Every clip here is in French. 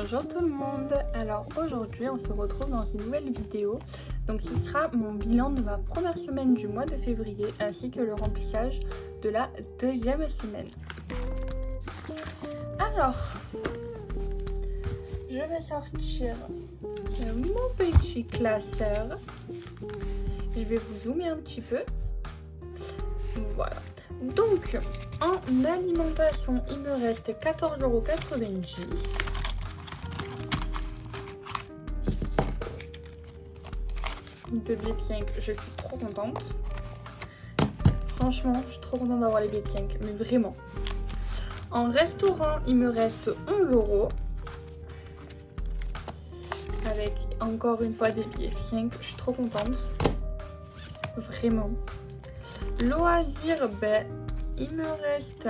Bonjour tout le monde. Alors aujourd'hui on se retrouve dans une nouvelle vidéo. Donc ce sera mon bilan de ma première semaine du mois de février ainsi que le remplissage de la deuxième semaine. Alors je vais sortir mon petit classeur. Je vais vous zoomer un petit peu. Voilà. Donc, en alimentation, il me reste 14,90 €. De billets de 5, je suis trop contente. Franchement, je suis trop contente d'avoir les billets de 5, mais vraiment. En restaurant, il me reste 11 €. Avec encore une fois des billets de 5, je suis trop contente. Vraiment. Loisirs, il me reste...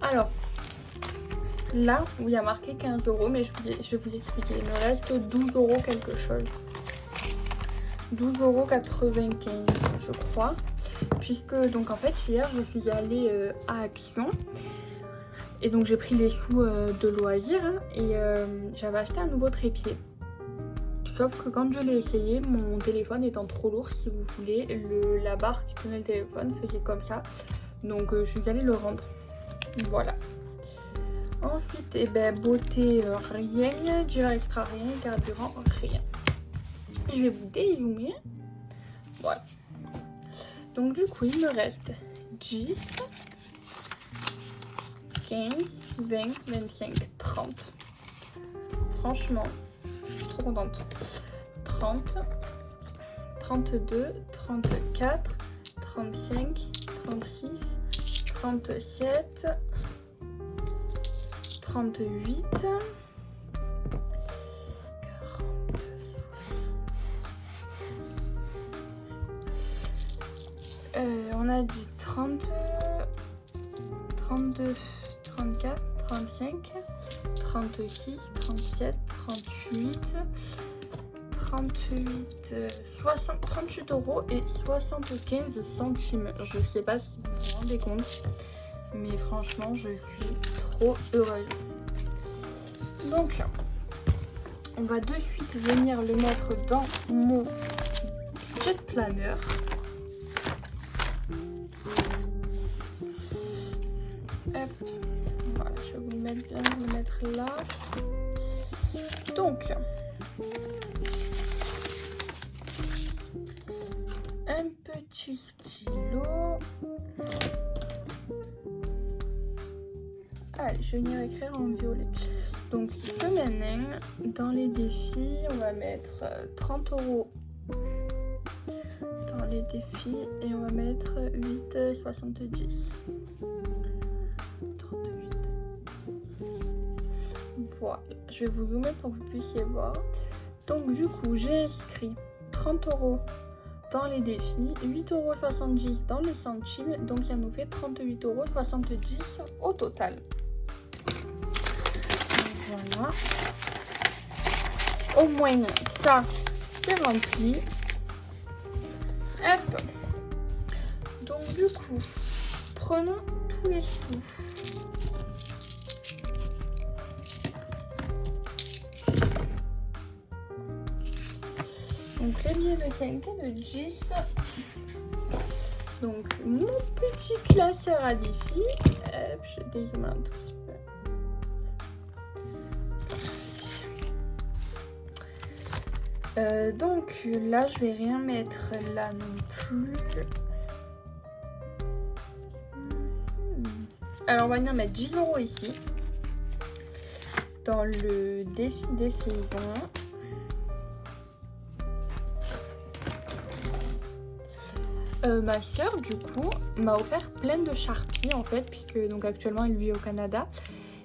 Alors, là où il y a marqué 15 €, mais je vais vous expliquer. Il me reste 12 € quelque chose. 12,95 €, je crois. Puisque, donc en fait, hier, je suis allée à Action. Et donc, j'ai pris les sous de loisirs. Et j'avais acheté un nouveau trépied. Sauf que quand je l'ai essayé, mon téléphone étant trop lourd, si vous voulez, la barre qui tenait le téléphone faisait comme ça. Donc je suis allée le rendre. Voilà. Ensuite, beauté, rien. Dur extra, rien. Carburant, rien. Je vais vous dézoomer. Voilà. Donc du coup, il me reste 10, 15, 20, 25, 30. Franchement... je suis trop contente. 30, 32, 34, 35, 36, 37, 38, 40, on a dit 30, 32, 34, 35, 36, 37, 38, 38 € et 75 centimes. Je sais pas si vous vous rendez compte, mais franchement, je suis trop heureuse. Donc, on va de suite venir le mettre dans mon jet planner. Hop. Voilà, je vais vous le mettre bien, vous le mettre là. Donc, un petit stylo. Allez, je vais venir écrire en violet. Donc, semaine 1, dans les défis, on va mettre 30 € dans les défis et on va mettre 8,70 €. 38. Voilà, je vais vous zoomer pour que vous puissiez voir. Donc du coup, j'ai inscrit 30 € dans les défis, 8,70 € dans les centimes, donc ça nous fait 38,70 € au total. Donc, voilà. Au moins ça, c'est rempli. Hop. Donc du coup, prenons tous les sous. Donc les billets de 5 et de 10. Donc mon petit classeur à défi. Hop, je dézoome un tout petit peu. Donc là je vais rien mettre là non plus. Alors on va venir mettre 10 € ici. Dans le défi des saisons. Ma soeur du coup m'a offert plein de Sharpie en fait, puisque donc actuellement elle vit au Canada,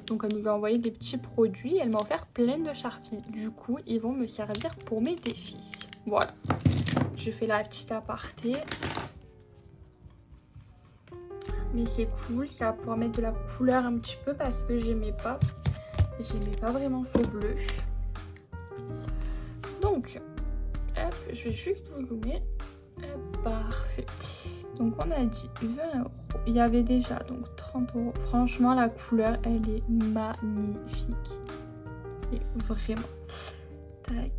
donc elle nous a envoyé des petits produits, elle m'a offert plein de Sharpie. Du coup ils vont me servir pour mes défis. Voilà, je fais la petite aparté, mais c'est cool, ça va pouvoir mettre de la couleur un petit peu parce que j'aimais pas vraiment ce bleu. Donc hop, je vais juste vous zoomer. Parfait. Donc on a dit 20 €. Il y avait déjà donc 30 €. Franchement la couleur elle est magnifique. plaît vraiment. Tac.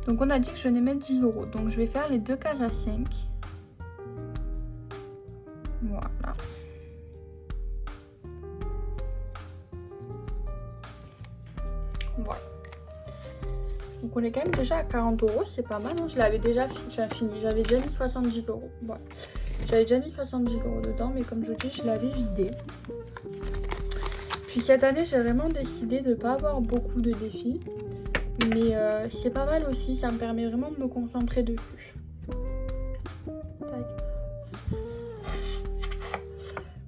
Donc on a dit que je venais mettre 10 €. Donc je vais faire les deux cases à 5. Voilà. Voilà. Donc on est quand même déjà à 40 €, c'est pas mal. Hein. Je l'avais déjà fini. J'avais déjà mis 70 €. Voilà. J'avais déjà mis 70 € dedans, mais comme je vous dis, je l'avais vidé. Puis cette année, j'ai vraiment décidé de ne pas avoir beaucoup de défis. Mais c'est pas mal aussi, ça me permet vraiment de me concentrer dessus. Tac.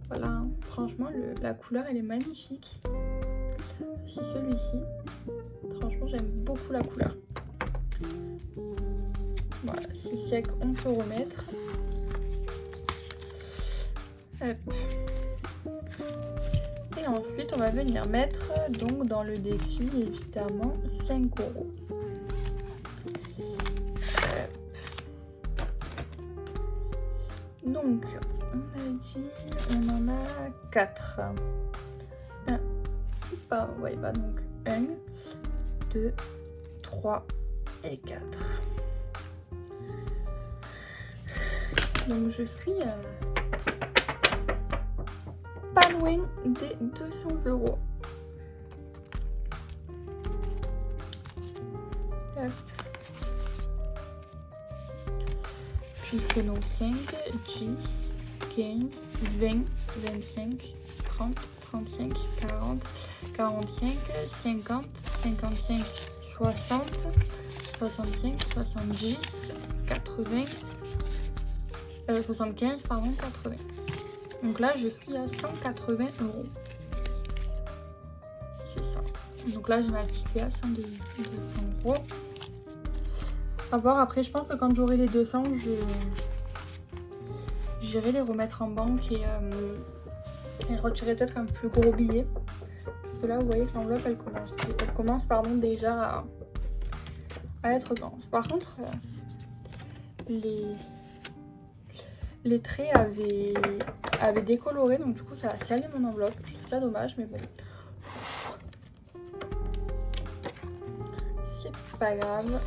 Voilà, franchement, la couleur, elle est magnifique. C'est celui-ci. Franchement, j'aime beaucoup la couleur. Voilà, c'est sec, on peut remettre. Hop. Et ensuite, on va venir mettre donc dans le défi, évidemment, 5 €. Donc, on a dit, on en a 4. Pardon, ouais, bah donc 1, 2, 3 et 4. Donc, je suis pas loin des 200 €. Hop. Puisque donc 5, 10, 15, 20, 25, 30, 35, 40, 45, 50, 55, 60, 65, 70, 80, 75, pardon, 80. Donc là, je suis à 180 €. C'est ça. Donc là, je vais afficher à 100 200 €. À voir après, je pense que quand j'aurai les 200, j'irai les remettre en banque et je retirerai peut-être un plus gros billet. Parce que là, vous voyez que l'enveloppe, elle commence déjà à être dense. Par contre, les traits avaient décoloré, donc du coup, ça a salé mon enveloppe. Je trouve ça dommage, mais bon. C'est pas grave.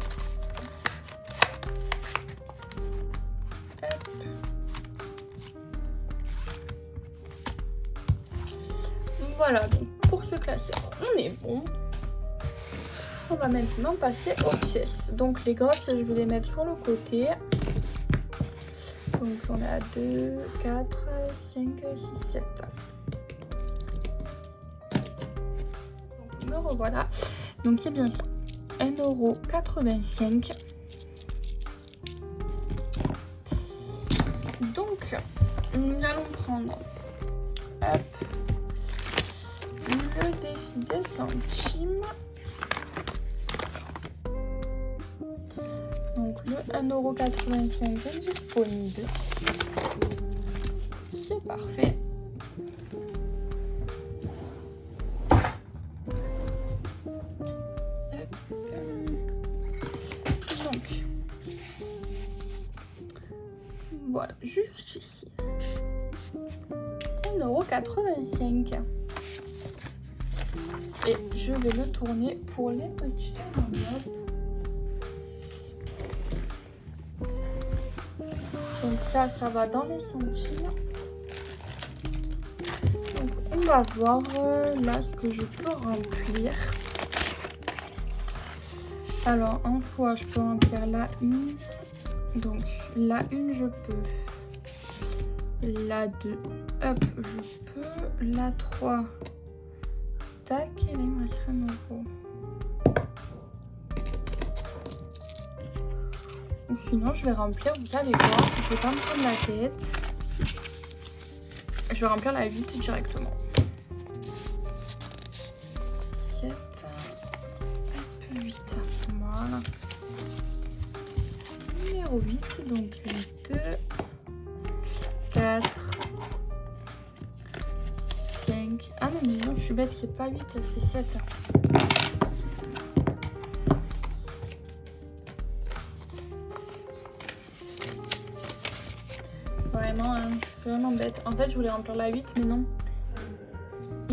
Voilà, donc pour ce classeur, on est bon. On va maintenant passer aux pièces. Donc les grosses, je vais les mettre sur le côté. Donc on a 2, 4, 5, 6, 7. Donc me revoilà. Donc c'est bien ça. 1,85 €. Donc nous allons prendre le défi des centimes. Donc le 1,85 € est disponible. C'est parfait. Donc voilà, juste ici. 1,85 €. Et je vais le tourner pour les petites enveloppes. Donc ça va dans les centimes. Donc on va voir là ce que je peux remplir. Alors en soi, je peux remplir la 1. Donc la 1, je peux. La 2, hop, je peux. La 3. Tac, et là il me reste 1 €. Ou sinon je vais remplir, vous savez quoi, je vais pas me prendre la tête. Je vais remplir la 8 directement. 7, hop, 8, voilà. Numéro 8, donc 2, 4, 5. Ah non, je suis bête, c'est pas 8, c'est 7. Vraiment, je suis vraiment bête. En fait, je voulais remplir la 8, mais non.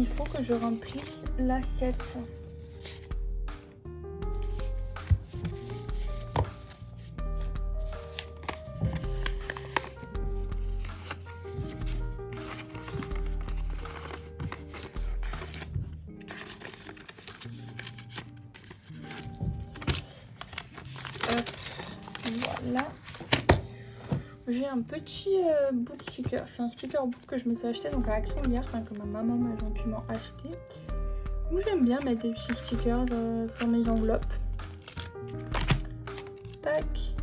il faut que je remplisse l'assiette. Voilà. J'ai un petit book sticker, enfin un sticker book que je me suis acheté donc à Action hier, enfin que ma maman m'a gentiment acheté. Donc j'aime bien mettre des petits stickers sur mes enveloppes. Tac.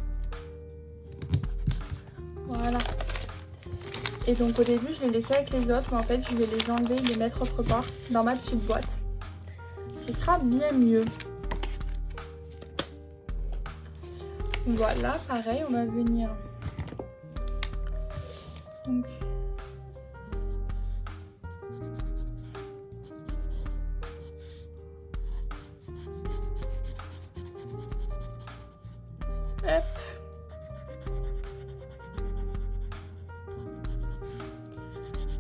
Voilà. Et donc au début je les laissais avec les autres, mais en fait je vais les enlever et les mettre autre part dans ma petite boîte. Ce sera bien mieux. Voilà, pareil, on va venir. Donc. Hop.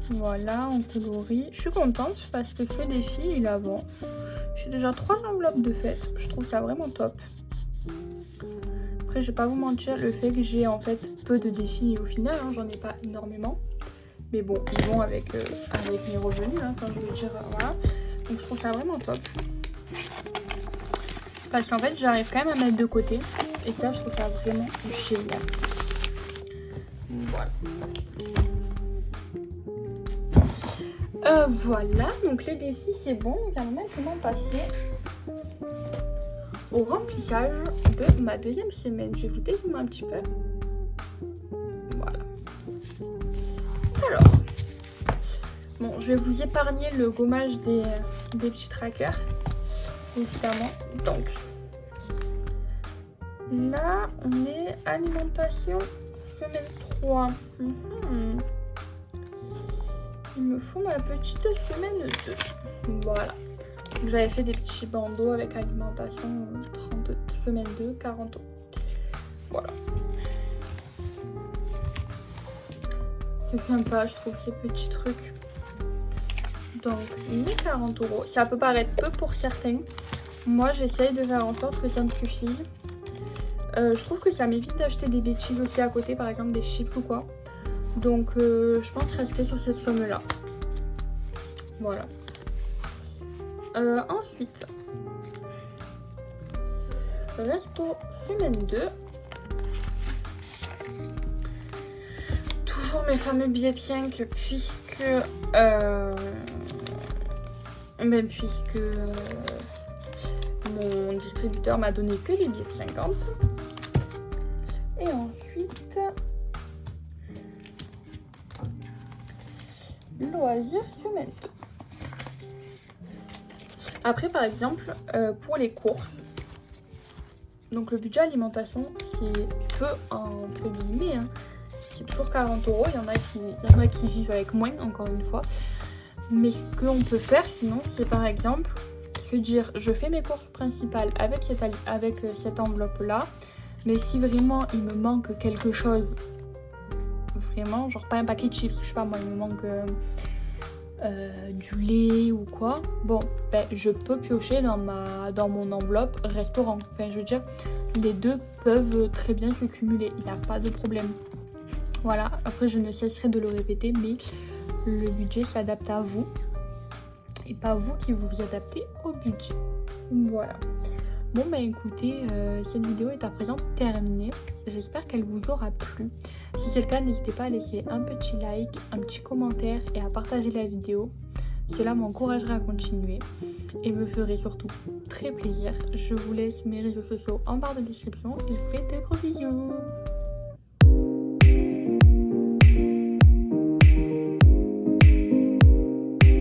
Voilà, on colorie. Je suis contente parce que ce défi, il avance. J'ai déjà 3 enveloppes de fête. Je trouve ça vraiment top. Après, je vais pas vous mentir, le fait que j'ai en fait peu de défis au final, hein, j'en ai pas énormément. Mais bon, ils vont avec mes revenus, hein, enfin je veux dire, voilà. Donc je trouve ça vraiment top. Parce qu'en fait, j'arrive quand même à mettre de côté. Et ça, je trouve ça vraiment génial. Voilà. Voilà, donc les défis, c'est bon. Nous allons maintenant passer au remplissage de ma deuxième semaine. Je vais vous dézoomer un petit peu. Voilà. Alors, bon, je vais vous épargner le gommage des petits trackers, évidemment. Donc, là, on est alimentation semaine 3. Il me faut ma petite semaine 2. Voilà. J'avais fait des petits bandeaux avec alimentation 30, semaine 2, 40 euros. Voilà. C'est sympa, je trouve, ces petits trucs. Donc, les 40 euros. Ça peut paraître peu pour certains. Moi, j'essaye de faire en sorte que ça me suffise. Je trouve que ça m'évite d'acheter des bêtises aussi à côté, par exemple des chips ou quoi. Donc, je pense rester sur cette somme-là. Voilà. Ensuite, resto semaine 2. Toujours mes fameux billets de 5 puisque mon distributeur m'a donné que des billets de 50. Et ensuite, loisirs semaine 2. Après, par exemple, pour les courses, donc le budget alimentation, c'est peu entre guillemets, hein. C'est toujours 40 euros. Il y en a qui vivent avec moins, encore une fois. Mais ce qu'on peut faire sinon, c'est par exemple se dire je fais mes courses principales avec cette enveloppe-là. Mais si vraiment il me manque quelque chose, vraiment, genre pas un paquet de chips, je sais pas moi, il me manque du lait ou quoi, bon, ben, je peux piocher dans mon enveloppe restaurant. Enfin, je veux dire, les deux peuvent très bien se cumuler, il n'y a pas de problème. Voilà, après je ne cesserai de le répéter, mais le budget s'adapte à vous et pas vous qui vous adaptez au budget. Voilà. Bon bah écoutez, cette vidéo est à présent terminée. J'espère qu'elle vous aura plu. Si c'est le cas, n'hésitez pas à laisser un petit like, un petit commentaire et à partager la vidéo. Cela m'encouragerait à continuer et me ferait surtout très plaisir. Je vous laisse mes réseaux sociaux en barre de description et je vous fais de gros bisous.